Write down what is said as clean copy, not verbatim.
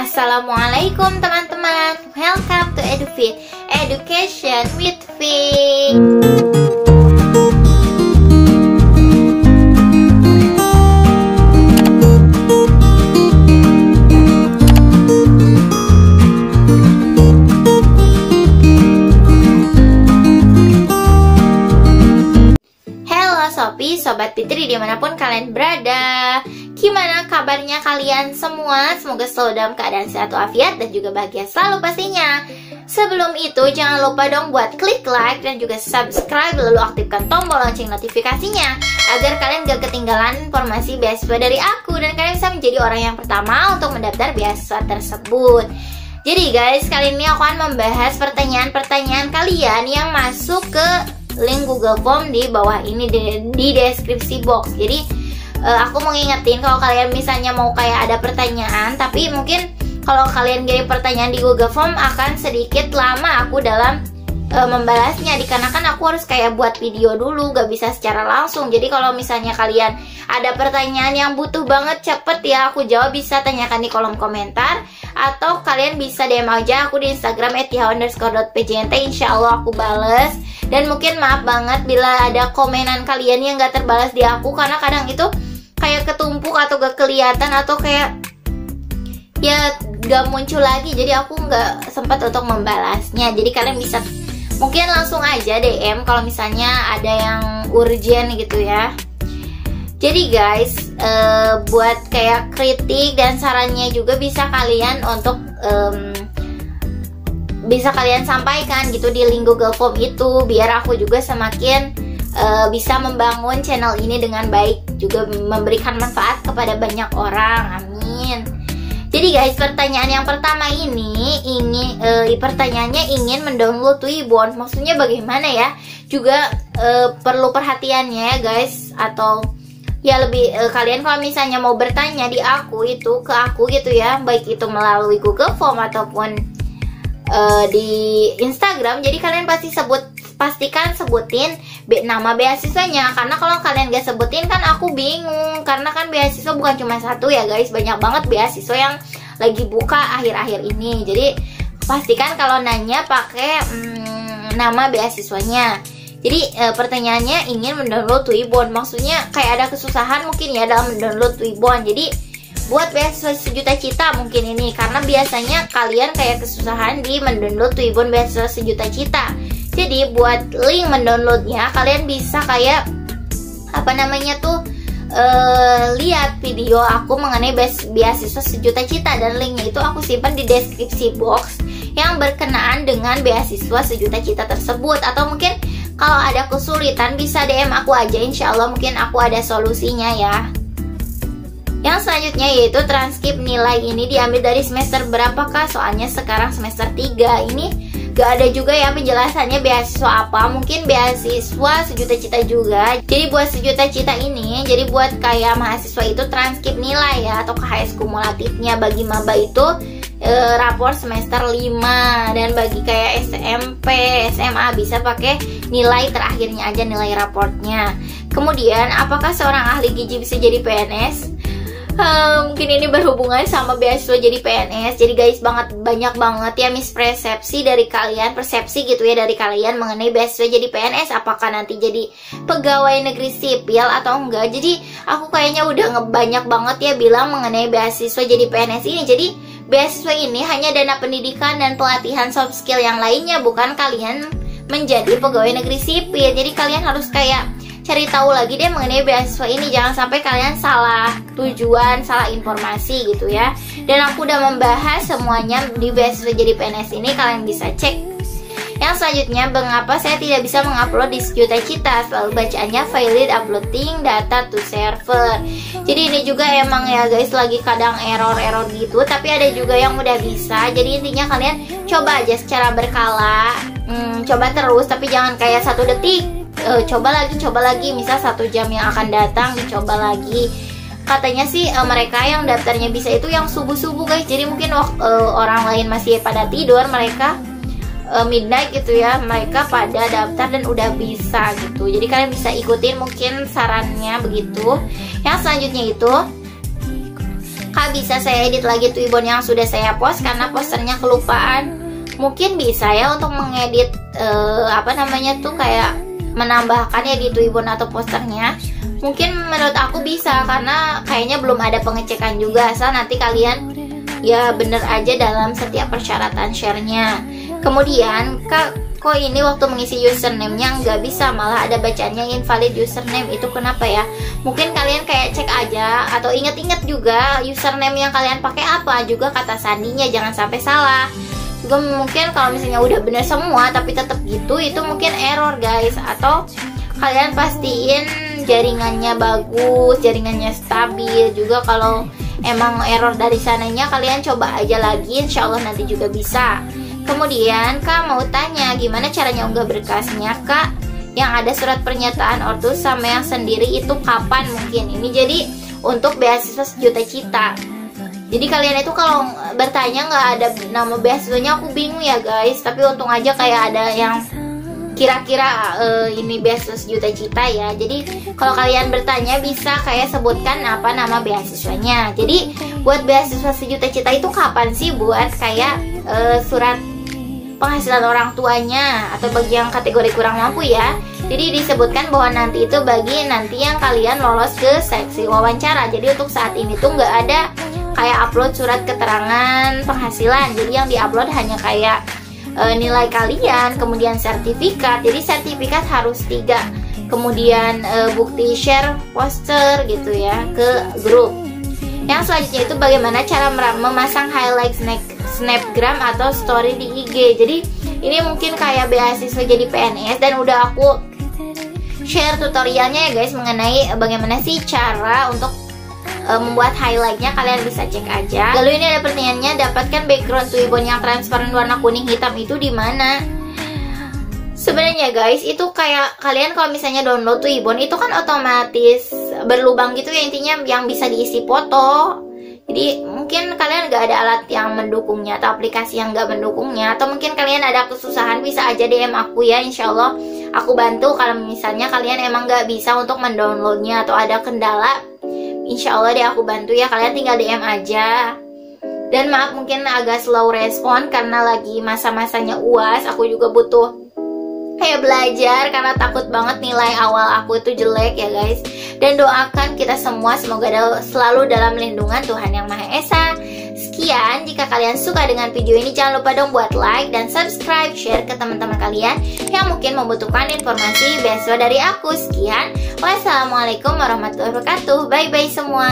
Assalamualaikum teman-teman, welcome to EduFit, Education with Fit. Halo Sobat Fitri dimanapun kalian berada. Gimana kabarnya kalian semua? Semoga selalu dalam keadaan sehat walafiat dan juga bahagia selalu pastinya. Sebelum itu jangan lupa dong buat klik like dan juga subscribe, lalu aktifkan tombol lonceng notifikasinya agar kalian gak ketinggalan informasi beasiswa dari aku dan kalian bisa menjadi orang yang pertama untuk mendaftar beasiswa tersebut. Jadi guys, kali ini aku akan membahas pertanyaan-pertanyaan kalian yang masuk ke link Google Form di bawah ini di deskripsi box. Jadi aku mau ngingetin kalau kalian misalnya mau kayak ada pertanyaan, tapi mungkin kalau kalian kirim pertanyaan di Google Form akan sedikit lama aku dalam membalasnya, dikarenakan aku harus kayak buat video dulu, gak bisa secara langsung. Jadi kalau misalnya kalian ada pertanyaan yang butuh banget cepet ya aku jawab, bisa tanyakan di kolom komentar atau kalian bisa DM aja aku di Instagram @tiha__pjnt, insya Allah aku bales. Dan mungkin maaf banget bila ada komenan kalian yang gak terbalas di aku, karena kadang itu kayak ketumpuk atau gak kelihatan atau kayak ya gak muncul lagi, jadi aku gak sempat untuk membalasnya. Jadi kalian bisa mungkin langsung aja DM kalau misalnya ada yang urgent gitu ya. Jadi guys, buat kayak kritik dan sarannya juga bisa kalian untuk bisa kalian sampaikan gitu di link Google Form itu, biar aku juga semakin bisa membangun channel ini dengan baik, juga memberikan manfaat kepada banyak orang. Amin. Jadi guys, pertanyaan yang pertama ini pertanyaannya ingin mendownload Twibbon. Maksudnya bagaimana ya? Juga perlu perhatiannya ya guys. Atau ya lebih kalian kalau misalnya mau bertanya di ke aku gitu ya, baik itu melalui Google Form ataupun di Instagram, jadi kalian pastikan sebutin nama beasiswanya, karena kalau kalian gak sebutin kan aku bingung, karena kan beasiswa bukan cuma satu ya guys, banyak banget beasiswa yang lagi buka akhir-akhir ini. Jadi pastikan kalau nanya pakai nama beasiswanya. Jadi pertanyaannya ingin mendownload Twibbon, maksudnya kayak ada kesusahan mungkin ya dalam mendownload Twibbon. Jadi buat beasiswa sejuta cita mungkin ini, karena biasanya kalian kayak kesusahan di mendownload Twibbon beasiswa sejuta cita. Jadi buat link mendownloadnya kalian bisa kayak lihat video aku mengenai beasiswa sejuta cita, dan linknya itu aku simpan di deskripsi box yang berkenaan dengan beasiswa sejuta cita tersebut. Atau mungkin kalau ada kesulitan bisa DM aku aja, insya Allah mungkin aku ada solusinya ya. Yang selanjutnya yaitu transkrip nilai ini diambil dari semester berapakah? Soalnya sekarang semester 3 ini gak ada juga ya penjelasannya beasiswa apa. Mungkin beasiswa sejuta cita juga. Jadi buat sejuta cita ini, jadi buat kayak mahasiswa itu transkrip nilai ya, atau KHS kumulatifnya. Bagi maba itu rapor semester 5, dan bagi kayak SMP, SMA bisa pakai nilai terakhirnya aja, nilai raportnya. Kemudian apakah seorang ahli gizi bisa jadi PNS? Mungkin ini berhubungan sama beasiswa jadi PNS. Jadi guys, banyak banget ya mispersepsi dari kalian, persepsi gitu ya dari kalian mengenai beasiswa jadi PNS. Apakah nanti jadi pegawai negeri sipil atau enggak? Jadi aku kayaknya udah banyak banget ya bilang mengenai beasiswa jadi PNS ini. Jadi beasiswa ini hanya dana pendidikan dan pelatihan soft skill yang lainnya, bukan kalian menjadi pegawai negeri sipil. Jadi kalian harus kayak cari tahu lagi deh mengenai beasiswa ini, jangan sampai kalian salah tujuan, salah informasi gitu ya. Dan aku udah membahas semuanya di beasiswa jadi PNS ini, kalian bisa cek. Yang selanjutnya, mengapa saya tidak bisa mengupload di sejuta cita? Selalu bacaannya valid uploading data to server. Jadi ini juga emang ya guys, lagi kadang error gitu, tapi ada juga yang udah bisa. Jadi intinya kalian coba aja secara berkala, coba terus, tapi jangan kayak 1 detik coba lagi, misal 1 jam yang akan datang dicoba lagi. Katanya sih mereka yang daftarnya bisa itu yang subuh-subuh guys. Jadi mungkin orang lain masih pada tidur, mereka midnight gitu ya, mereka pada daftar dan udah bisa gitu. Jadi kalian bisa ikutin mungkin sarannya begitu. Yang selanjutnya itu Kak, bisa saya edit lagi Twibbon yang sudah saya post karena posternya kelupaan. Mungkin bisa ya untuk mengedit kayak menambahkan ya di Twibbon atau posternya. Mungkin menurut aku bisa karena kayaknya belum ada pengecekan juga. Asal nanti kalian ya bener aja dalam setiap persyaratan share-nya. Kemudian kok ini waktu mengisi username-nya nggak bisa, malah ada bacaannya invalid username. Itu kenapa ya? Mungkin kalian kayak cek aja atau inget-inget juga username yang kalian pakai apa, juga kata sandinya jangan sampai salah. Juga mungkin kalau misalnya udah bener semua tapi tetap gitu, itu mungkin error guys. Atau kalian pastiin jaringannya bagus, jaringannya stabil. Juga kalau emang error dari sananya, kalian coba aja lagi, insya Allah nanti juga bisa. Kemudian Kak mau tanya gimana caranya unggah berkasnya Kak, yang ada surat pernyataan ortus sama yang sendiri itu kapan mungkin. Ini jadi untuk beasiswa sejuta cita. Jadi kalian itu kalau bertanya nggak ada nama beasiswanya, aku bingung ya guys. Tapi untung aja kayak ada yang kira-kira ini beasiswa sejuta cita ya. Jadi kalau kalian bertanya bisa kayak sebutkan apa nama beasiswanya. Jadi buat beasiswa sejuta cita itu kapan sih? Buat kayak surat penghasilan orang tuanya atau bagi yang kategori kurang mampu ya. Jadi disebutkan bahwa nanti itu bagi nanti yang kalian lolos ke seksi wawancara. Jadi untuk saat ini tuh nggak ada kayak upload surat keterangan penghasilan. Jadi yang diupload hanya kayak nilai kalian, kemudian sertifikat. Jadi sertifikat harus 3. Kemudian bukti share poster gitu ya ke grup. Yang selanjutnya itu bagaimana cara memasang highlight snapgram atau story di IG. Jadi ini mungkin kayak beasiswa jadi PNS, dan udah aku share tutorialnya ya guys mengenai bagaimana sih cara untuk membuat highlightnya. Kalian bisa cek aja. Lalu ini ada pertanyaannya, dapatkan background Twibbon yang transparan warna kuning hitam itu di mana? Sebenarnya guys, itu kayak kalian kalau misalnya download Twibbon itu kan otomatis berlubang gitu ya, intinya yang bisa diisi foto. Jadi mungkin kalian gak ada alat yang mendukungnya atau aplikasi yang gak mendukungnya, atau mungkin kalian ada kesusahan, bisa aja DM aku ya, insya Allah aku bantu. Kalau misalnya kalian emang gak bisa untuk mendownloadnya atau ada kendala, insya Allah deh aku bantu ya, kalian tinggal DM aja. Dan maaf mungkin agak slow respon karena lagi masa-masanya UAS, aku juga butuh kayak belajar karena takut banget nilai awal aku itu jelek ya guys. Dan doakan kita semua semoga selalu dalam lindungan Tuhan Yang Maha Esa. Sekian, jika kalian suka dengan video ini jangan lupa dong buat like dan subscribe, share ke teman-teman kalian yang mungkin membutuhkan informasi beasiswa dari aku. Sekian, wassalamualaikum warahmatullahi wabarakatuh. Bye bye semua.